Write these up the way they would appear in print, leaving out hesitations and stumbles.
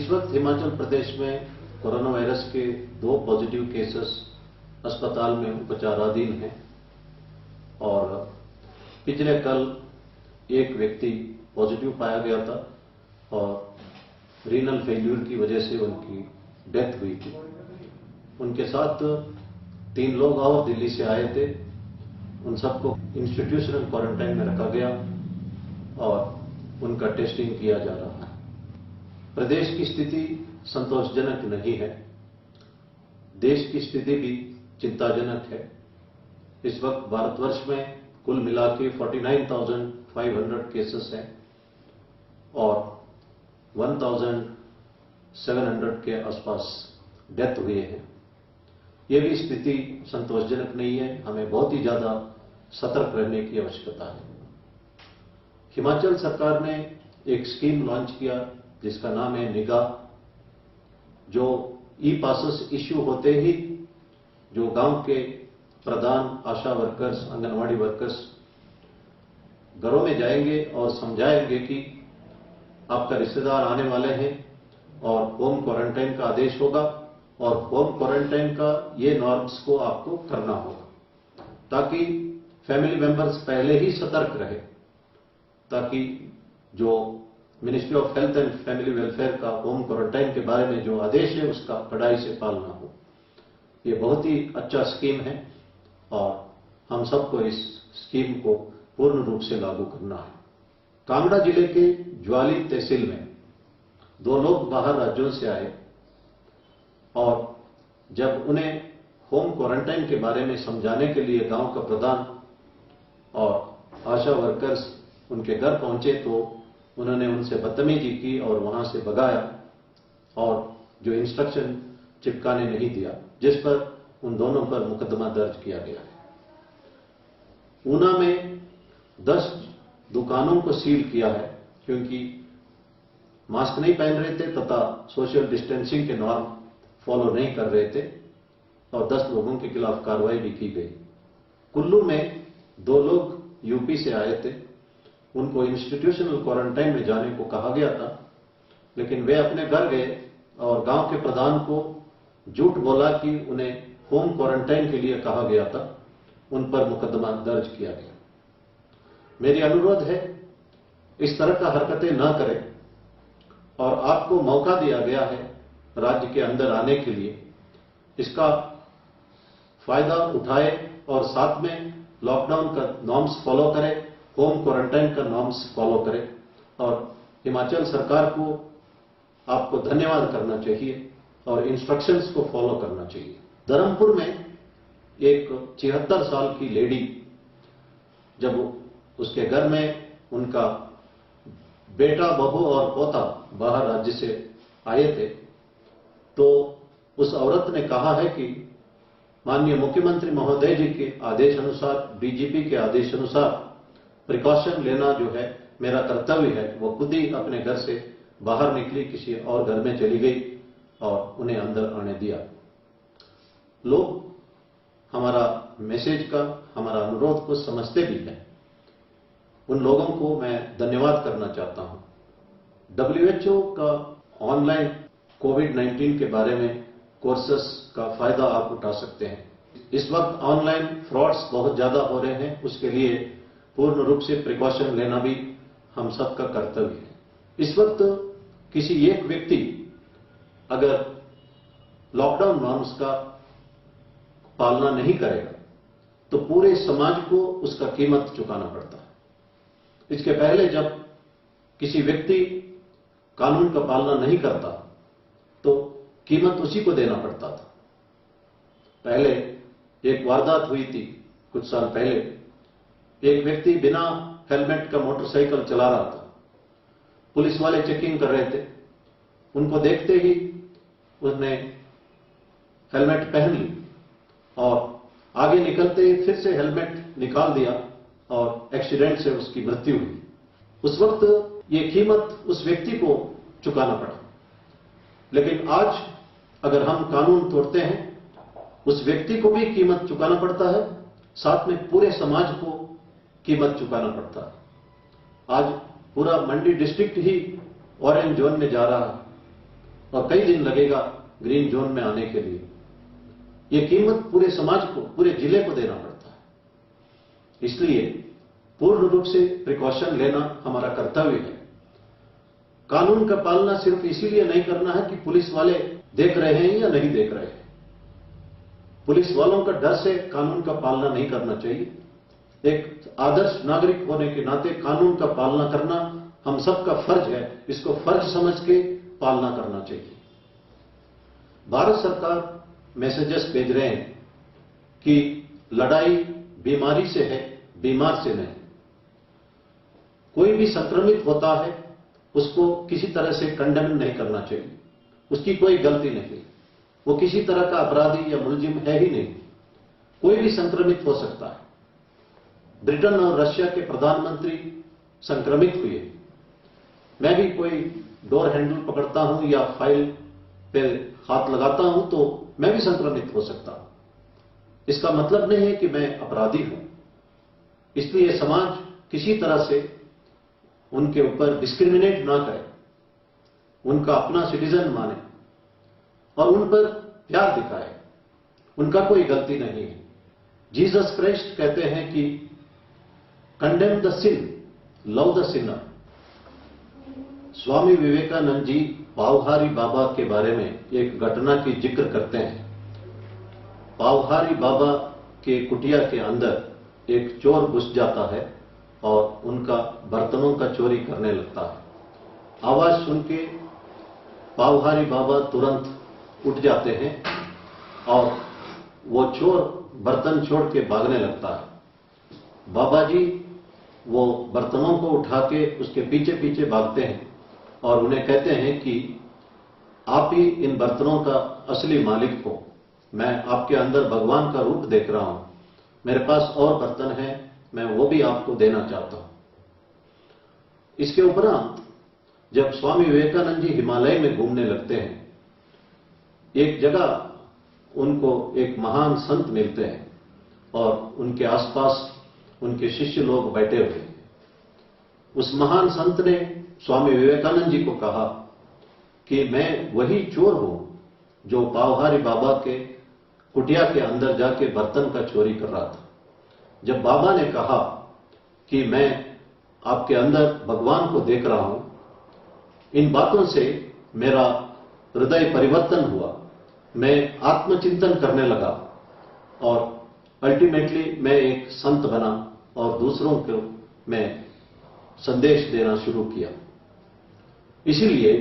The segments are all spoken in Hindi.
इस वक्त हिमाचल प्रदेश में कोरोना वायरस के 2 पॉजिटिव केसेस अस्पताल में उपचाराधीन हैं और पिछले कल एक व्यक्ति पॉजिटिव पाया गया था और रीनल फेल्यूर की वजह से उनकी डेथ हुई थी। उनके साथ 3 लोग और दिल्ली से आए थे। उन सबको इंस्टीट्यूशनल क्वारंटाइन में रखा गया और उनका टेस्टिंग किया जा रहा है। प्रदेश की स्थिति संतोषजनक नहीं है। देश की स्थिति भी चिंताजनक है। इस वक्त भारतवर्ष में कुल मिला के 49,500 केसेस हैं और 1,700 के आसपास डेथ हुए हैं। यह भी स्थिति संतोषजनक नहीं है। हमें बहुत ही ज्यादा सतर्क रहने की आवश्यकता है। हिमाचल सरकार ने एक स्कीम लॉन्च किया जिसका नाम है निगाह, जो ई पासेस इश्यू होते ही जो गांव के प्रधान, आशा वर्कर्स, आंगनवाड़ी वर्कर्स घरों में जाएंगे और समझाएंगे कि आपका रिश्तेदार आने वाले हैं और होम क्वारंटाइन का आदेश होगा और होम क्वारंटाइन का ये नॉर्म्स को आपको करना होगा, ताकि फैमिली मेंबर्स पहले ही सतर्क रहे, ताकि जो ministry of health and family welfare का होम क्वारंटाइन के बारे में जो आदेश है उसका कड़ाई से पालना हो। ये बहुत ही अच्छा स्कीम है और हम सबको इस स्कीम को पूर्ण रूप से लागू करना है। कांगड़ा जिले के ज्वाली तहसील में 2 लोग बाहर राज्यों से आए और जब उन्हें होम क्वारंटाइन के बारे में समझाने के लिए गांव का प्रधान और आशा वर्कर्स उनके घर पहुंचे तो उन्होंने उनसे बदतमीजी की और वहां से भगाया और जो इंस्ट्रक्शन चिपकाने नहीं दिया, जिस पर उन दोनों पर मुकदमा दर्ज किया गया है। ऊना में 10 दुकानों को सील किया है क्योंकि मास्क नहीं पहन रहे थे तथा सोशल डिस्टेंसिंग के नॉर्म फॉलो नहीं कर रहे थे और 10 लोगों के खिलाफ कार्रवाई भी की गई। कुल्लू में 2 लोग यूपी से आए थे। उनको इंस्टीट्यूशनल क्वारंटाइन में जाने को कहा गया था, लेकिन वे अपने घर गए और गांव के प्रधान को झूठ बोला कि उन्हें होम क्वारंटाइन के लिए कहा गया था। उन पर मुकदमा दर्ज किया गया। मेरी अनुरोध है, इस तरह का हरकतें न करें और आपको मौका दिया गया है राज्य के अंदर आने के लिए, इसका फायदा उठाए और साथ में लॉकडाउन का नॉर्म्स फॉलो करें, होम क्वारंटाइन का नॉर्म्स फॉलो करें और हिमाचल सरकार को आपको धन्यवाद करना चाहिए और इंस्ट्रक्शंस को फॉलो करना चाहिए। धर्मपुर में एक 76 साल की लेडी, जब उसके घर में उनका बेटा, बहू और पोता बाहर राज्य से आए थे तो उस औरत ने कहा है कि माननीय मुख्यमंत्री महोदय जी के आदेश अनुसार, डीजीपी के आदेश अनुसार प्रिकॉशन लेना जो है मेरा कर्तव्य है। वो खुद ही अपने घर से बाहर निकली, किसी और घर में चली गई और उन्हें अंदर आने दिया। लोग हमारा मैसेज का, हमारा अनुरोध को समझते भी हैं। उन लोगों को मैं धन्यवाद करना चाहता हूं। WHO का ऑनलाइन कोविड-19 के बारे में कोर्सेस का फायदा आप उठा सकते हैं। इस वक्त ऑनलाइन फ्रॉड्स बहुत ज्यादा हो रहे हैं, उसके लिए पूर्ण रूप से प्रिकॉशन लेना भी हम सबका कर्तव्य है। इस वक्त किसी एक व्यक्ति अगर लॉकडाउन नॉर्म्स का पालना नहीं करेगा तो पूरे समाज को उसका कीमत चुकाना पड़ता है। इसके पहले जब किसी व्यक्ति कानून का पालना नहीं करता तो कीमत उसी को देना पड़ता था। पहले एक वारदात हुई थी कुछ साल पहले। एक व्यक्ति बिना हेलमेट का मोटरसाइकिल चला रहा था। पुलिस वाले चेकिंग कर रहे थे। उनको देखते ही उसने हेलमेट पहन ली और आगे निकलते ही फिर से हेलमेट निकाल दिया और एक्सीडेंट से उसकी मृत्यु हुई। उस वक्त ये कीमत उस व्यक्ति को चुकाना पड़ा। लेकिन आज अगर हम कानून तोड़ते हैं, उस व्यक्ति को भी कीमत चुकाना पड़ता है, साथ में पूरे समाज को कीमत चुकाना पड़ता है। आज पूरा मंडी डिस्ट्रिक्ट ही ऑरेंज जोन में जा रहा है और कई दिन लगेगा ग्रीन जोन में आने के लिए। ये कीमत पूरे समाज को, पूरे जिले को देना पड़ता है। इसलिए पूर्ण रूप से प्रिकॉशन लेना हमारा कर्तव्य है। कानून का पालना सिर्फ इसीलिए नहीं करना है कि पुलिस वाले देख रहे हैं या नहीं देख रहे हैं। पुलिस वालों का डर से कानून का पालना नहीं करना चाहिए। एक आदर्श नागरिक होने के नाते कानून का पालना करना हम सबका फर्ज है। इसको फर्ज समझ के पालना करना चाहिए। भारत सरकार मैसेजेस भेज रहे हैं कि लड़ाई बीमारी से है, बीमार से नहीं। कोई भी संक्रमित होता है उसको किसी तरह से कंडेम नहीं करना चाहिए। उसकी कोई गलती नहीं, वो किसी तरह का अपराधी या मुलजिम है ही नहीं। कोई भी संक्रमित हो सकता है। ब्रिटेन और रशिया के प्रधानमंत्री संक्रमित हुए। मैं भी कोई डोर हैंडल पकड़ता हूं या फाइल पे हाथ लगाता हूं तो मैं भी संक्रमित हो सकता हूं। इसका मतलब नहीं है कि मैं अपराधी हूं। इसलिए समाज किसी तरह से उनके ऊपर डिस्क्रिमिनेट ना करे, उनका अपना सिटीजन माने और उन पर प्यार दिखाए। उनका कोई गलती नहीं है। जीसस क्राइस्ट कहते हैं कि condemn the sin, love the sinner. Swami Vivekananda ji Pavhari Baba के बारे में एक घटना की जिक्र करते हैं। पावहारी बाबा के कुटिया के अंदर एक चोर घुस जाता है और उनका बर्तनों का चोरी करने लगता है। आवाज सुन के पावहारी बाबा तुरंत उठ जाते हैं और वो चोर बर्तन छोड़ के भागने लगता है। बाबा जी वो बर्तनों को उठा के उसके पीछे पीछे भागते हैं और उन्हें कहते हैं कि आप ही इन बर्तनों का असली मालिक हो। मैं आपके अंदर भगवान का रूप देख रहा हूं। मेरे पास और बर्तन हैं, मैं वो भी आपको देना चाहता हूं। इसके उपरांत जब स्वामी विवेकानंद जी हिमालय में घूमने लगते हैं, एक जगह उनको एक महान संत मिलते हैं और उनके आसपास उनके शिष्य लोग बैठे हुए हैं। उस महान संत ने स्वामी विवेकानंद जी को कहा कि मैं वही चोर हूं जो पावहारी बाबा के कुटिया के अंदर जाके बर्तन का चोरी कर रहा था। जब बाबा ने कहा कि मैं आपके अंदर भगवान को देख रहा हूं, इन बातों से मेरा हृदय परिवर्तन हुआ। मैं आत्मचिंतन करने लगा और अल्टीमेटली मैं एक संत बना और दूसरों को मैं संदेश देना शुरू किया। इसीलिए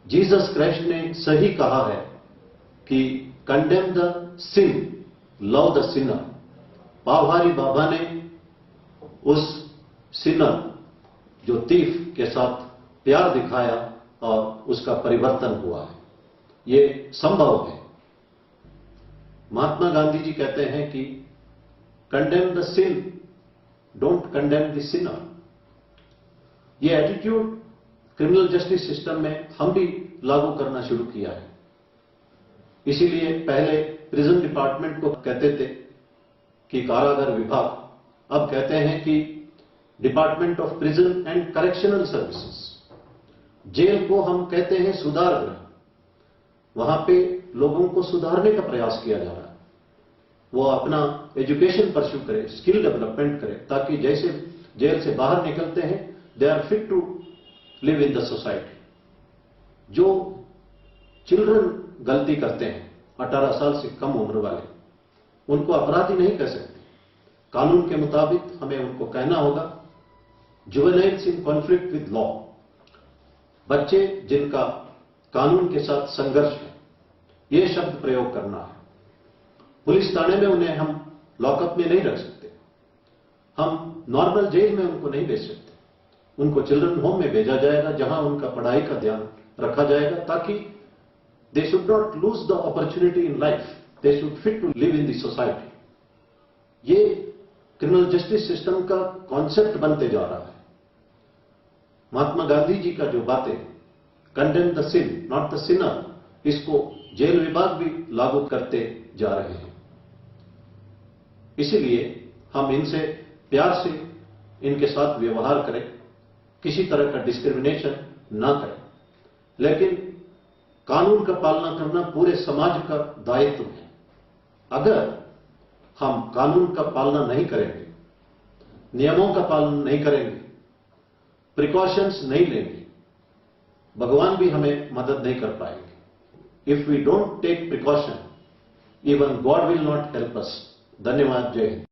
जीसस क्राइस्ट ने सही कहा है कि condemn the sin, love the sinner. Pavhari Baba ने उस सिनर जो तीफ के साथ प्यार दिखाया और उसका परिवर्तन हुआ है। ये संभव है। महात्मा गांधी जी कहते हैं कि condemn the sin, don't condemn the sinner. ये एटीट्यूड क्रिमिनल जस्टिस सिस्टम में हम भी लागू करना शुरू किया है। इसीलिए पहले प्रिजन डिपार्टमेंट को कहते थे कि कारागार विभाग, अब कहते हैं कि department of prison and correctional services. Jail को हम कहते हैं सुधार गृह। वहां पे लोगों को सुधारने का प्रयास किया जा रहा है। वो अपना एजुकेशन परस्यू करे, स्किल डेवलपमेंट करे, ताकि जैसे जेल से बाहर निकलते हैं they are fit to live in the society. जो चिल्ड्रन गलती करते हैं 18 साल से कम उम्र वाले, उनको अपराधी नहीं कह सकते। कानून के मुताबिक हमें उनको कहना होगा juveniles in conflict with law. बच्चे जिनका कानून के साथ संघर्ष है, ये शब्द प्रयोग करना है। पुलिस थाने में उन्हें हम लॉकअप में नहीं रख सकते। हम नॉर्मल जेल में उनको नहीं भेज सकते। उनको चिल्ड्रन होम में भेजा जाएगा, जहां उनका पढ़ाई का ध्यान रखा जाएगा, ताकि they should not lose the opportunity in life, they should fit to live in the society. ये क्रिमिनल जस्टिस सिस्टम का कॉन्सेप्ट बनते जा रहा है। महात्मा गांधी जी का जो बातें condemn the sin not the sinner, इसको जेल विभाग भी लागू करते जा रहे हैं। इसीलिए हम इनसे प्यार से इनके साथ व्यवहार करें, किसी तरह का डिस्क्रिमिनेशन ना करें। लेकिन कानून का पालना करना पूरे समाज का दायित्व है। अगर हम कानून का पालना नहीं करेंगे, नियमों का पालन नहीं करेंगे, प्रिकॉशंस नहीं लेंगे, भगवान भी हमें मदद नहीं कर पाएंगे। If we don't take precaution, even God will not help us. धन्यवाद। जय हिंद।